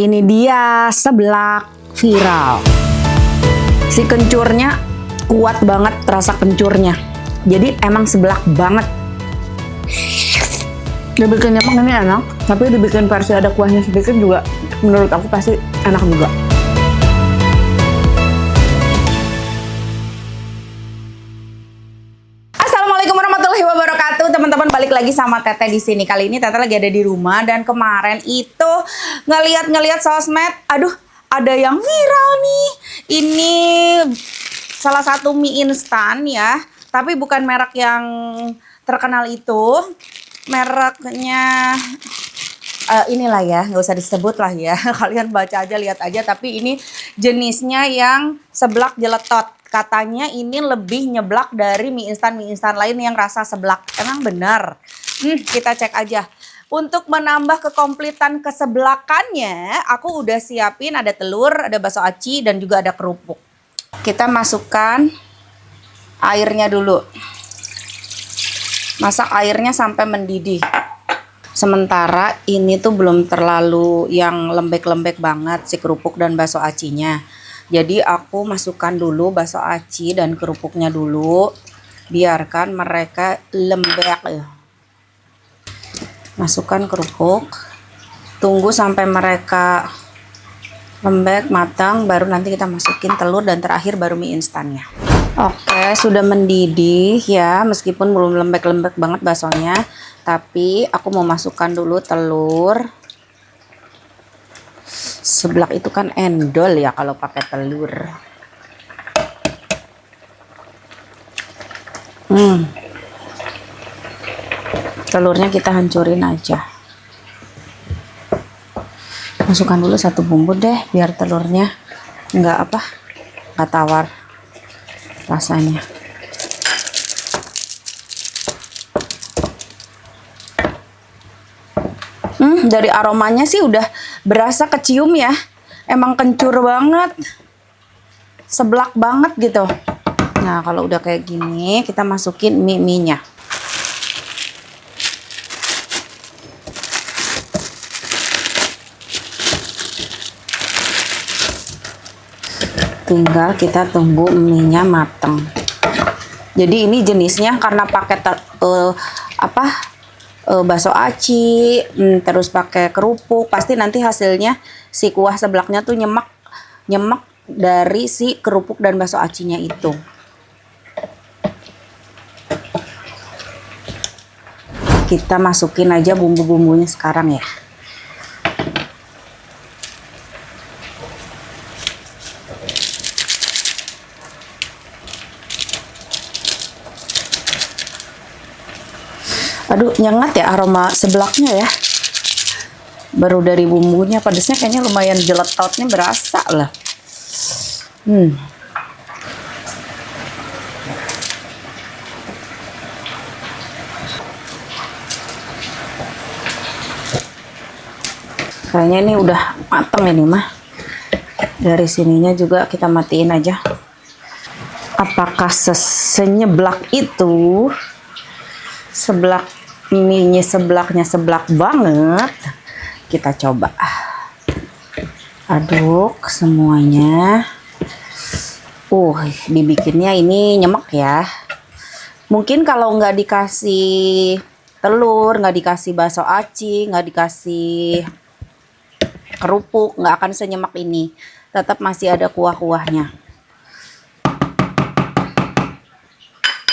Ini dia seblak viral. Si kencurnya kuat banget, rasa kencurnya. Jadi emang seblak banget. Dibikin nyemek ini enak, tapi dibikin versi ada kuahnya sedikit juga menurut aku pasti enak juga. Assalamualaikum warahmatullahi wabarakatuh, teman-teman, balik lagi sama Teteh di sini. Kali ini Teteh lagi ada di rumah dan kemarin itu ngeliat sosmed, aduh, ada yang viral nih. Ini salah satu mie instan ya, tapi bukan merek yang terkenal itu. Mereknya inilah ya, nggak usah disebut lah ya. Kalian baca aja, lihat aja. Tapi ini jenisnya yang seblak jeletot. Katanya ini lebih nyeblak dari mie instan lain yang rasa seblak. Emang benar? Kita cek aja. Untuk menambah kekompletan keseblakannya, aku udah siapin ada telur, ada bakso aci, dan juga ada kerupuk. Kita masukkan airnya dulu. Masak airnya sampai mendidih. Sementara ini tuh belum terlalu yang lembek-lembek banget si kerupuk dan bakso acinya. Jadi aku masukkan dulu bakso aci dan kerupuknya dulu. Biarkan mereka lembek. Masukkan kerupuk. Tunggu sampai mereka lembek, matang, baru nanti kita masukin telur dan terakhir baru mie instannya. Oke, sudah mendidih ya, meskipun belum lembek-lembek banget baksonya, tapi aku mau masukkan dulu telur. Seblak itu kan endol ya kalau pakai telur. Telurnya kita hancurin aja. Masukkan dulu satu bumbu deh, biar telurnya nggak tawar rasanya. Dari aromanya sih udah berasa kecium ya. Emang kencur banget, seblak banget gitu. Nah, kalau udah kayak gini, kita masukin mie-nya. Tinggal kita tunggu mie-nya mateng. Jadi ini jenisnya karena pakai bakso aci, terus pakai kerupuk, pasti nanti hasilnya si kuah seblaknya tuh nyemek dari si kerupuk dan bakso acinya itu. Kita masukin aja bumbu-bumbunya sekarang ya. Aduh, nyengat ya aroma seblaknya ya. Baru dari bumbunya, pedesnya kayaknya lumayan jeletotnya berasa lah. Kayaknya ini udah mateng ini mah. Dari sininya juga kita matiin aja. Apakah senyeblak itu? Seblak mie-nya seblaknya seblak banget. Kita coba aduk semuanya. Dibikinnya ini nyemek ya. Mungkin kalau nggak dikasih telur, nggak dikasih bakso aci, nggak dikasih kerupuk, nggak akan senyemek ini. Tetap masih ada kuah-kuahnya.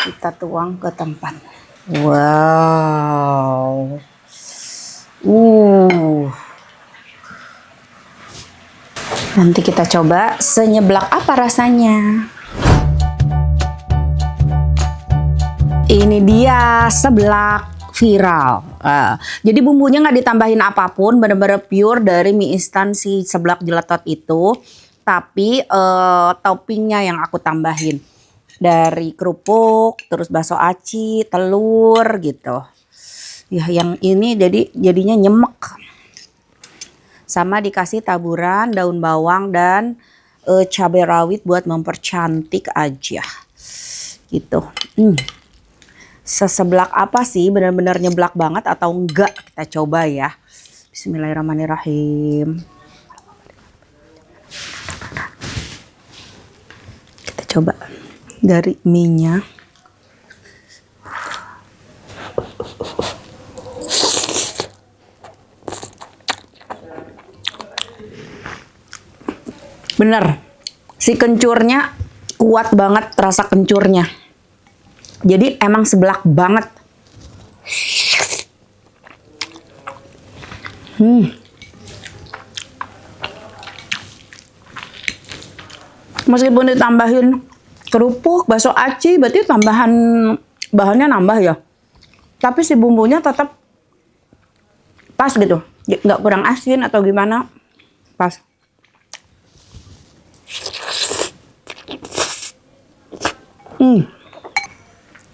Kita tuang ke tempat. Wow. Nanti kita coba senyeblak apa rasanya. Ini dia seblak viral. Jadi bumbunya nggak ditambahin apapun, bener-bener pure dari mie instan si seblak jeletot itu. Tapi toppingnya yang aku tambahin. Dari kerupuk, terus bakso aci, telur gitu. Ya, yang ini jadinya nyemek. Sama dikasih taburan daun bawang dan cabai rawit buat mempercantik aja. Gitu. Seseblak apa sih? Benar-benar nyeblak banget atau enggak? Kita coba ya. Bismillahirrahmanirrahim. Coba dari mie-nya. Bener, si kencurnya kuat banget rasa kencurnya. Jadi emang seblak banget. Meskipun ditambahin kerupuk, bakso aci, berarti tambahan bahannya nambah ya. Tapi si bumbunya tetap pas gitu, nggak kurang asin atau gimana, pas.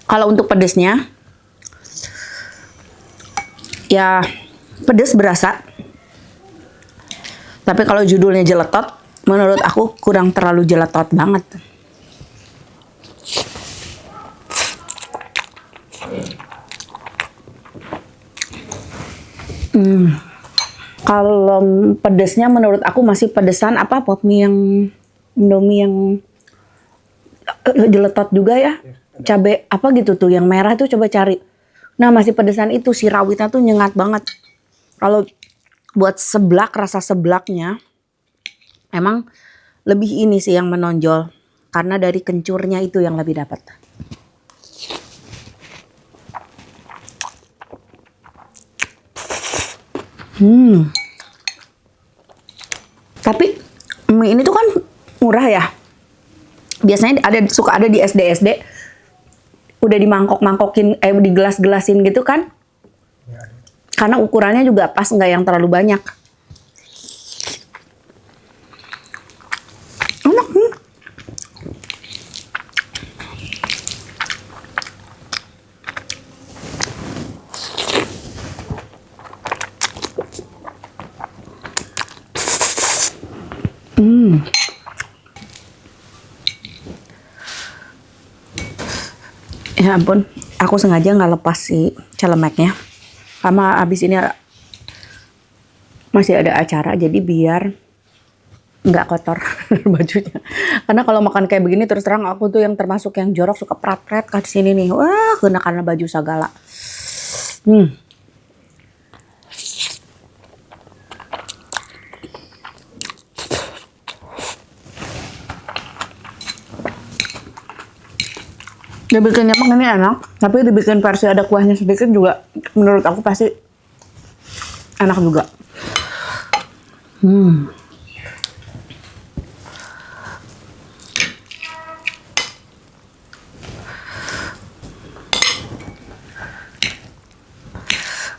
Kalau untuk pedesnya, ya pedes berasa. Tapi kalau judulnya jeletot, menurut aku kurang terlalu jeletot banget. Kalau pedesnya menurut aku masih pedesan apa pop mie yang Indomie yang jeletot juga ya. Cabe apa gitu tuh yang merah tuh coba cari. Nah, masih pedesan itu si rawitnya tuh nyengat banget. Kalau buat seblak, rasa seblaknya emang lebih ini sih yang menonjol karena dari kencurnya itu yang lebih dapat. Tapi mie ini tuh kan murah ya. Biasanya suka ada di SD udah dimangkok-mangkokin, di gelas-gelasin gitu kan. Karena ukurannya juga pas, nggak yang terlalu banyak. Enak. Ya ampun, aku sengaja nggak lepas si celemeknya. Karena abis ini masih ada acara, jadi biar nggak kotor bajunya. Karena kalau makan kayak begini terus terang aku tuh yang termasuk yang jorok, suka prat-prat ke sini nih. Wah, kena karena baju segala. Dibikinnya emang ini enak, tapi dibikin versi ada kuahnya sedikit juga menurut aku pasti enak juga.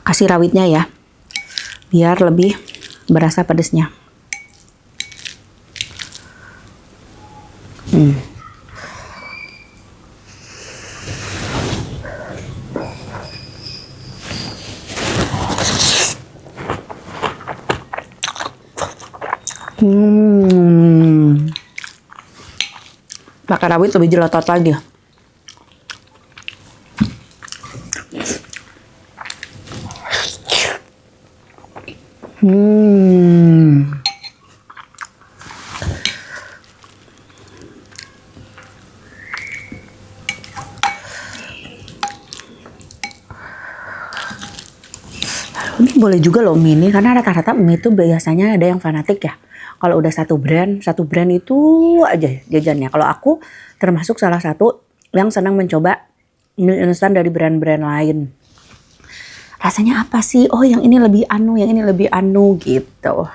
Kasih rawitnya ya, biar lebih berasa pedesnya. Pakai rawit lebih jelatot lagi. Ini boleh juga loh mie ini, karena rata-rata mie itu biasanya ada yang fanatik ya. Kalau udah satu brand itu aja jajannya. Kalau aku termasuk salah satu yang senang mencoba mie instan dari brand-brand lain. Rasanya apa sih? Oh, yang ini lebih anu, yang ini lebih anu gitu.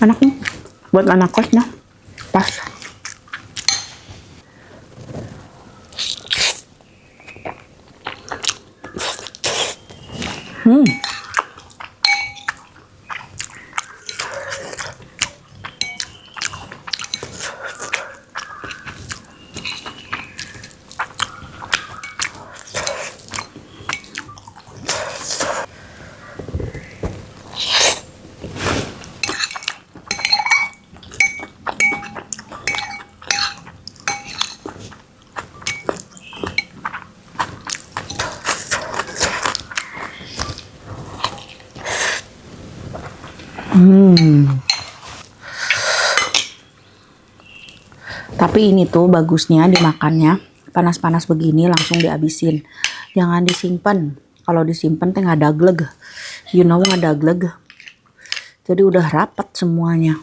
Enak nih buat anak kos nah, pas. Tapi ini tuh bagusnya dimakannya panas-panas begini langsung dihabisin. Jangan disimpan. Kalau disimpan teh ngadagleg. You know ngadagleg. Jadi udah rapat semuanya.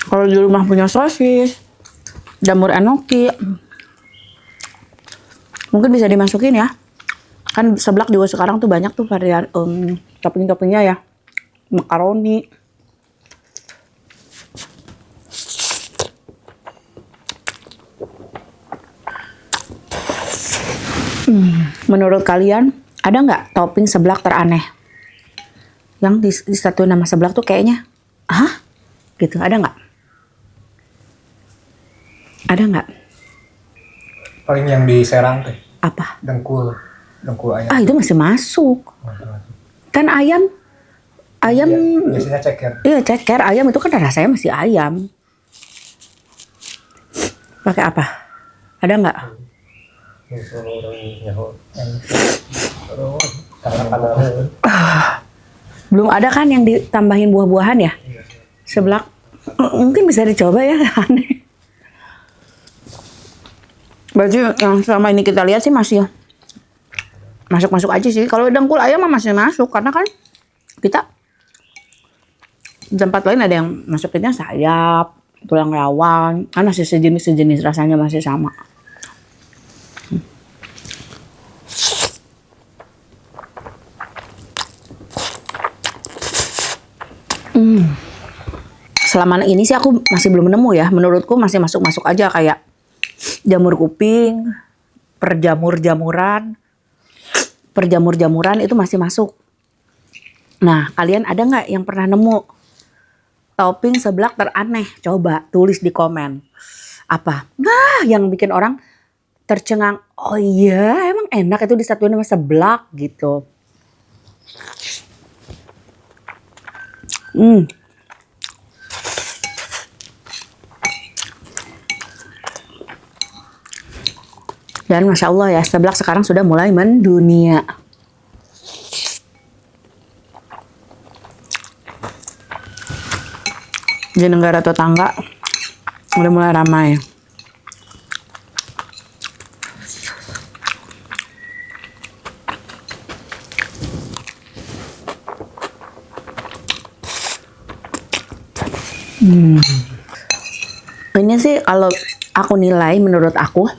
Kalau di rumah punya sosis, jamur enoki, mungkin bisa dimasukin ya. Kan seblak juga sekarang tuh banyak tuh varian topping-toppingnya ya. Makaroni. Menurut kalian ada nggak topping seblak teraneh? Yang disatuin nama seblak tuh kayaknya, gitu, ada nggak? Ada nggak? Paling yang di Serang teh. Apa? Dengkul ayam. Itu masih masuk. Kan ayam. Ya, biasanya ceker. Iya ceker, ayam itu kan rasanya masih ayam. Pakai apa? Ada nggak? Belum ada kan yang ditambahin buah-buahan ya? Seblak. Mungkin bisa dicoba ya, aneh. Berarti yang selama ini kita lihat sih masih masuk-masuk aja sih. Kalau dengkul ayam mah masih masuk karena kan kita di tempat lain ada yang masukinnya sayap, tulang rawan, kan masih sejenis rasanya masih sama. Selama ini sih aku masih belum nemu ya. Menurutku masih masuk-masuk aja kayak jamur kuping, perjamur-jamuran itu masih masuk. Nah, kalian ada nggak yang pernah nemu topping seblak teraneh? Coba tulis di komen. Apa? Nah, yang bikin orang tercengang. Oh iya, emang enak itu disatuin sama seblak gitu. Dan Masya Allah ya, seblak sekarang sudah mulai mendunia. Di negara tetangga udah mulai ramai. Ini sih kalau aku nilai, menurut aku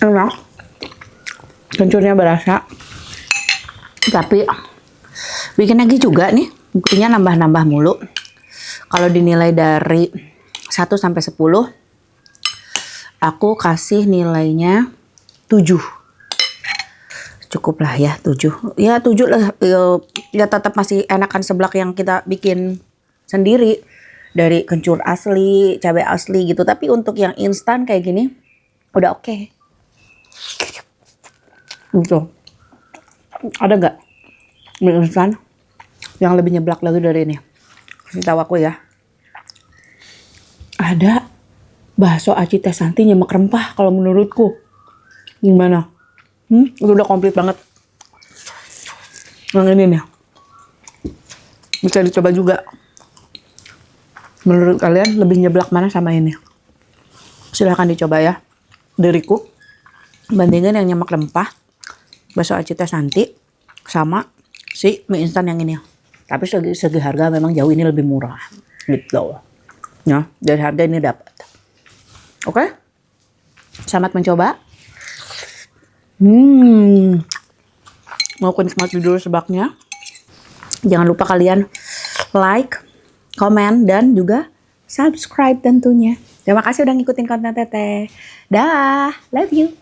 enak, kencurnya berasa, tapi bikin lagi juga nih, buktinya nambah-nambah mulu. Kalau dinilai dari 1 sampai 10, aku kasih nilainya 7. Cukup lah ya 7. Ya 7 lah, ya tetap masih enakan seblak yang kita bikin sendiri. Dari kencur asli, cabai asli gitu. Tapi untuk yang instan kayak gini, udah oke. Gitu. Ada nggak mie instan yang lebih nyeblak lagi dari ini? Kasih tahu aku ya. Ada bakso aci teh Santi nyemek rempah kalau menurutku. Gimana? Itu udah komplit banget. Yang ini nih. Bisa dicoba juga. Menurut kalian lebih nyeblak mana sama ini? Silahkan dicoba ya. Diriku bandingin yang nyemek rempah bakso aci teh Santi sama si mie instan yang ini. Tapi segi harga memang jauh ini lebih murah gitu. Ya, dari harga ini dapat. Oke? Selamat mencoba. Mau nikmati dulu seblaknya. Jangan lupa kalian like, komen, dan juga subscribe tentunya. Terima kasih udah ngikutin konten Teteh. Dah, love you.